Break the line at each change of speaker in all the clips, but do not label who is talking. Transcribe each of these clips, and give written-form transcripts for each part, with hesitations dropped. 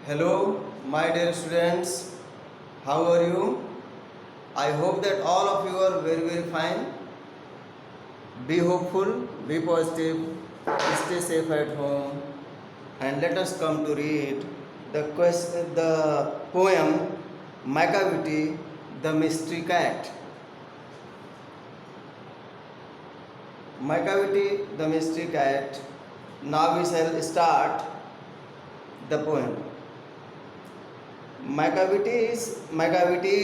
Hello, my dear students. How are you? I hope that all of you are very fine. Be hopeful, be positive, stay safe at home, and let us come to read the poem Macavity, the Mystery Cat. Macavity, the Mystery Cat. Now we shall start the poem. Macavity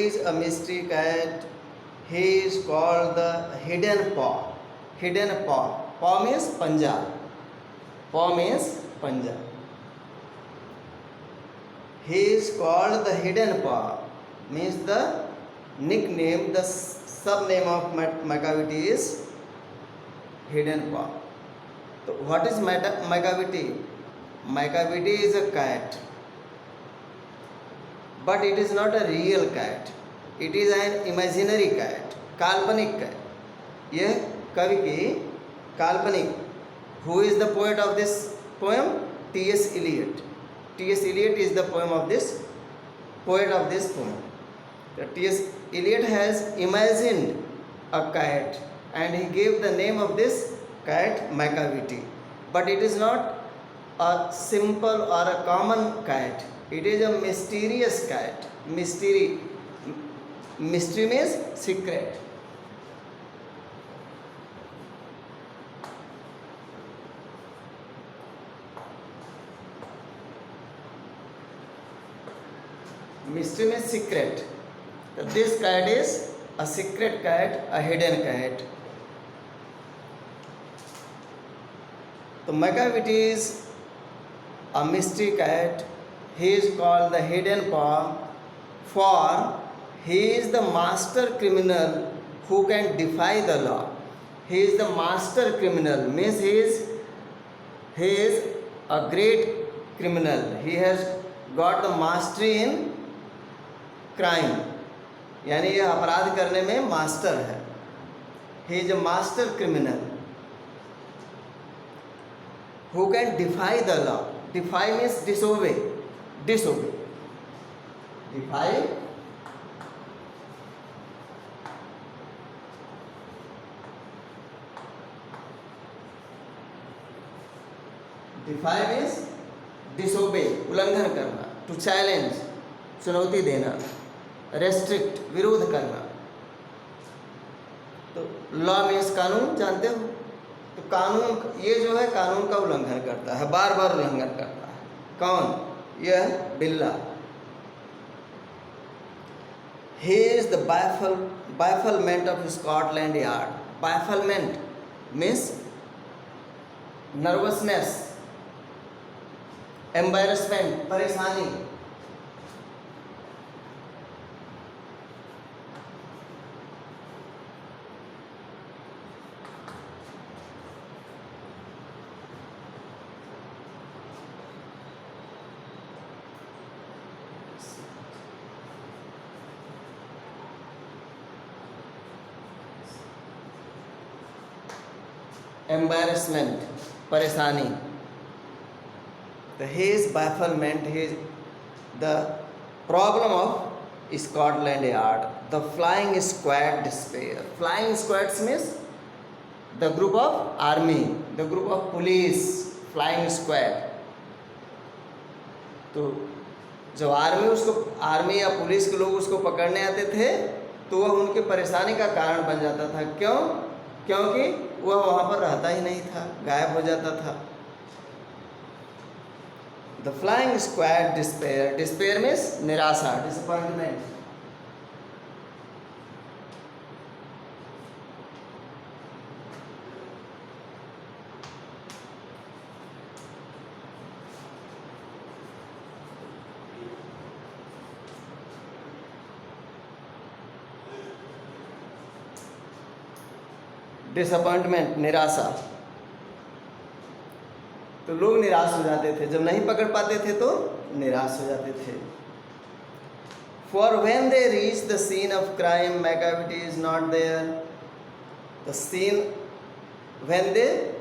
is a mystery cat. He is called the hidden paw. Hidden paw. Paw means panja. Paw means panja. He is called the hidden paw. Means the nickname, the sub-name of Macavity is hidden paw. So what is Macavity? Macavity is a cat. But it is not a real cat. It is an imaginary cat. काल्पनिक cat. यह कवि की काल्पनिक. Who is the poet of this poem? T.S. Eliot. T.S. Eliot is the poet of this poem. T.S. Eliot has imagined a cat and he gave the name of this cat Macavity. But it is not a simple or a common cat. It is a mysterious cat. Mystery means secret. Mystery means secret. This cat is a secret cat, a hidden cat. So Macavity is a mystery cat. He is called the hidden paw, for he is the master criminal who can defy the law. He is the master criminal, means he is a great criminal. He has got the mastery in crime. यानी यह अपराध करने में master है. He is a master criminal who can defy the law. Defy means disobey. Defy means disobey, उल्लंघन करना. To challenge, चुनौती देना. Restrict, विरोध करना. तो law means कानून, जानते हो. तो कानून, ये जो है कानून का उल्लंघन करता है, बार बार उल्लंघन करता है. कौन? यह बिल्ला. He is the bafflement of Scotland Yard. Bafflement means nervousness, embarrassment, परेशानी. Embarrassment, परेशानी. His bafflement, his the problem of Scotland Yard. The flying squad despair. Flying squads means the group of army, the group of police. Flying squad. तो जब army या police के लोग उसको पकड़ने आते थे तो वह उनके परेशानी का कारण बन जाता था. क्यों? क्योंकि वह वहाँ पर रहता ही नहीं था, गायब हो जाता था. The flying squad despair. Despair means निराशा, disappointment. डिसअपॉइंटमेंट, निराशा. तो लोग निराश हो जाते थे, जब नहीं पकड़ पाते थे तो निराश हो जाते थे. For when they reach the scene of crime, Macavity is not there. The scene, when they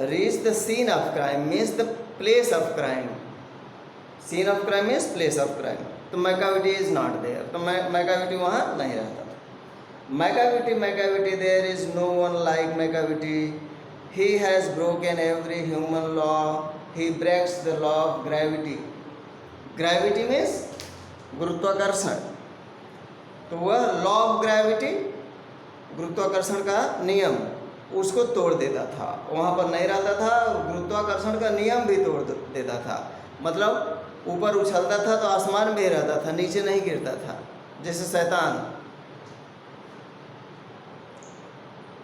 reach the scene of crime means the place of crime. Scene of crime is place of crime. तो Macavity is not there. तो Macavity वहाँ नहीं रहता. Macavity there is no one like Macavity. He has broken every human law. He breaks the law of gravity. Gravity means गुरुत्वाकर्षण. तो वह law of gravity, गुरुत्वाकर्षण का नियम, उसको तोड़ देता था. वहाँ पर नहीं रहता था और गुरुत्वाकर्षण का नियम भी तोड़ देता था. मतलब ऊपर उछलता था तो आसमान में ही रहता था, नीचे नहीं गिरता था, जैसे शैतान.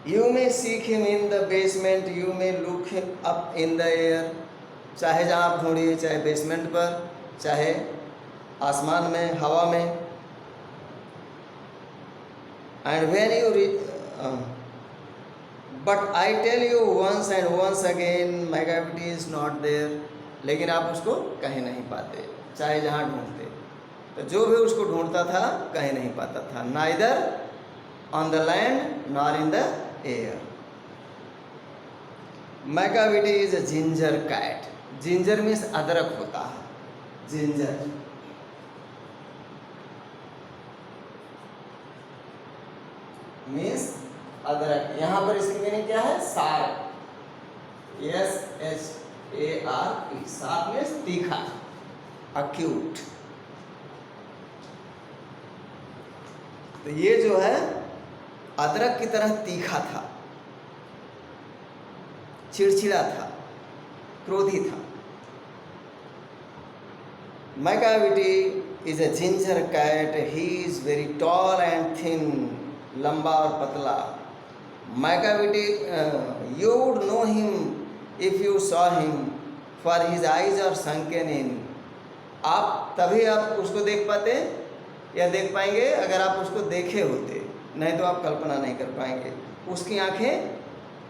You may seek him in the basement, you may look him up in the air. चाहे जहाँ आप ढूंढिए, चाहे बेसमेंट पर, चाहे आसमान में, हवा में. And when you but I tell you once and once again Macavity is not there. लेकिन आप उसको कहीं नहीं पाते, चाहे जहाँ ढूंढते. तो जो भी उसको ढूंढता था कहीं नहीं पाता था. Neither on the land nor in the air. Macavity is a ginger cat. Ginger means अदरक होता है. जिंजर मीन्स अदरक. यहाँ पर इसकी मीनिंग क्या है? शार्प. SHARP. शार्प मीन्स तीखा, अक्यूट. तो ये जो है अदरक की तरह तीखा था, चिड़चिड़ा था, क्रोधी था. Macavity is a ginger cat. He is very tall and thin. लंबा और पतला. Macavity, you would know him if you saw him, for his eyes are sunken in. आप तभी आप उसको देख पाते या देख पाएंगे अगर आप उसको देखे होते, नहीं तो आप कल्पना नहीं कर पाएंगे. उसकी आंखें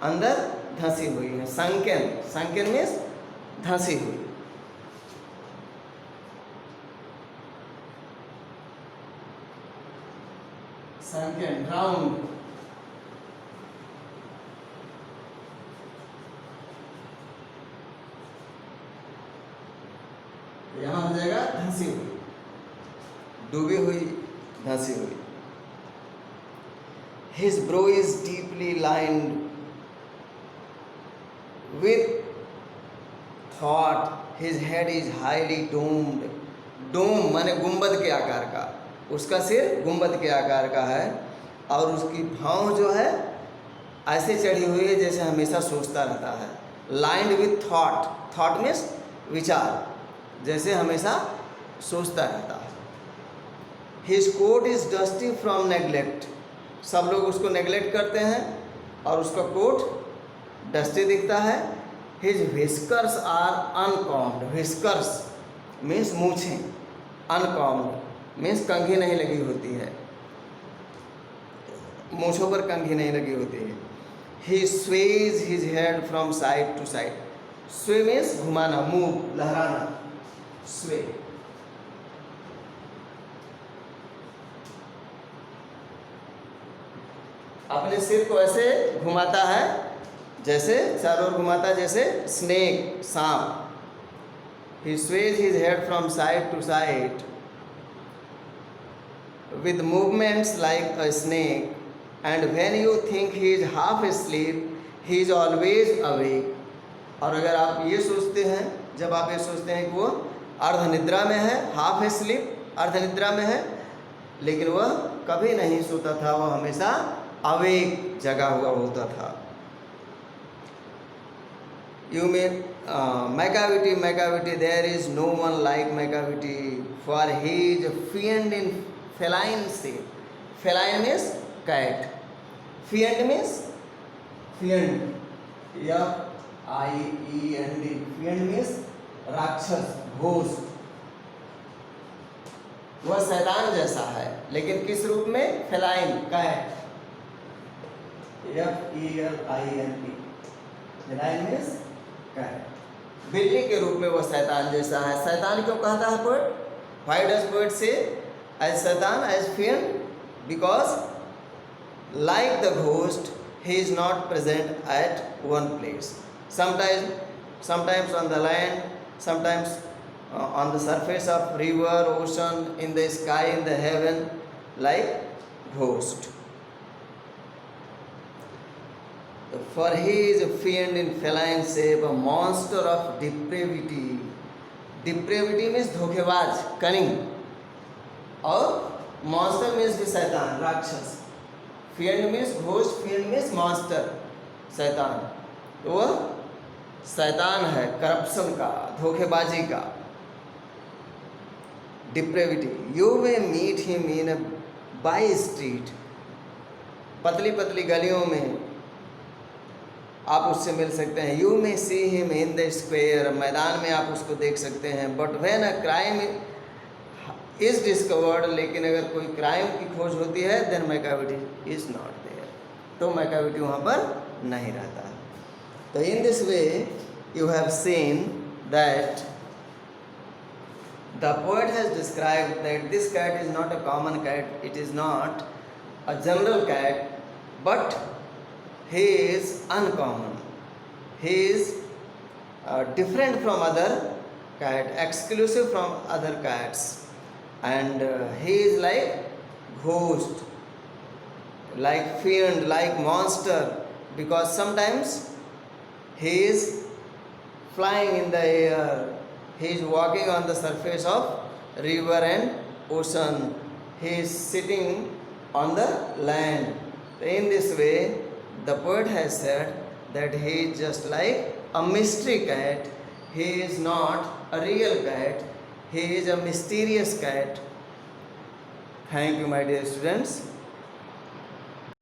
अंदर धंसी हुई हैं. संकेन, संकेन मीन्स धंसी हुई. Sunken, round. यहाँ हो जाएगा धंसी हुई, डूबी हुई, धंसी हुई. His brow is deeply lined with thought. His head is highly domed. डोम माने गुंबद के आकार का. उसका सिर गुंबद के आकार का है और उसकी भौं जो है ऐसे चढ़ी हुई है जैसे हमेशा सोचता रहता है. Lined with thought. Thought means विचार, जैसे हमेशा सोचता रहता है. His coat is dusty from neglect. सब लोग उसको नेग्लेक्ट करते हैं और उसका कोट डस्टी दिखता है. His whiskers are uncombed. Whiskers means मूछें. अनकॉम्ड मीन्स कंघी नहीं लगी होती है, मूछों पर कंघी नहीं लगी होती है. He sways his head from side to side. Sway means घुमाना, मूव, लहराना. स्वे. अपने सिर को ऐसे घुमाता है, जैसे चारों ओर घुमाता है, जैसे स्नेक, सांप. He sways his head from side to side with movements like a snake, and when you think he is half asleep, he is always awake. और अगर आप ये सोचते हैं, जब आप ये सोचते हैं कि वो अर्धनिद्रा में है, हाफ स्लीप, अर्धनिद्रा में है, लेकिन वह कभी नहीं सोता था, वह हमेशा अवेक, जगा हुआ होता था. You may Macavity, there is no one like Macavity, for he is fiend in feline shape. Feline means cat. Fiend means fiend. F-I-E-N-D. Fiend means राक्षस, घोस्ट. वह शैतान जैसा है, लेकिन किस रूप में? Feline, cat. F-E-L-I-N-E. Feline means cat. बिल्ली के रूप में वह शैतान जैसा है. शैतान क्यों कहता है poet? Why does poet say as शैतान, as feared? Because like the ghost he is not present at one place. Sometimes on the land, sometimes on the surface of river, ocean, in the sky, in the heaven, like ghost. For he is a fiend in feline shape, a monster of depravity. Depravity means धोखेबाज, cunning. और monster means भी शैतान, राक्षस. Fiend means ghost, fiend means monster, शैतान. तो वह शैतान है, करप्शन का, धोखेबाजी का. Depravity. You may meet him in a by street. पतली पतली गलियों में आप उससे मिल सकते हैं. You may see him in the square. मैदान में आप उसको देख सकते हैं. But when a crime is discovered, लेकिन अगर कोई क्राइम की खोज होती है, then Macavity is not there. तो मैकाविटी वहाँ पर नहीं रहता. तो in this way you have seen that the poet has described that this cat is not a common cat. It is not a general cat, but he is uncommon. He is different from other cat, exclusive from other cats, and he is like ghost, like fiend, like monster, because sometimes he is flying in the air, he is walking on the surface of river and ocean, he is sitting on the land. In this way, the poet has said that he is just like a mystery cat. He is not a real cat. He is a mysterious cat. Thank you, my dear students.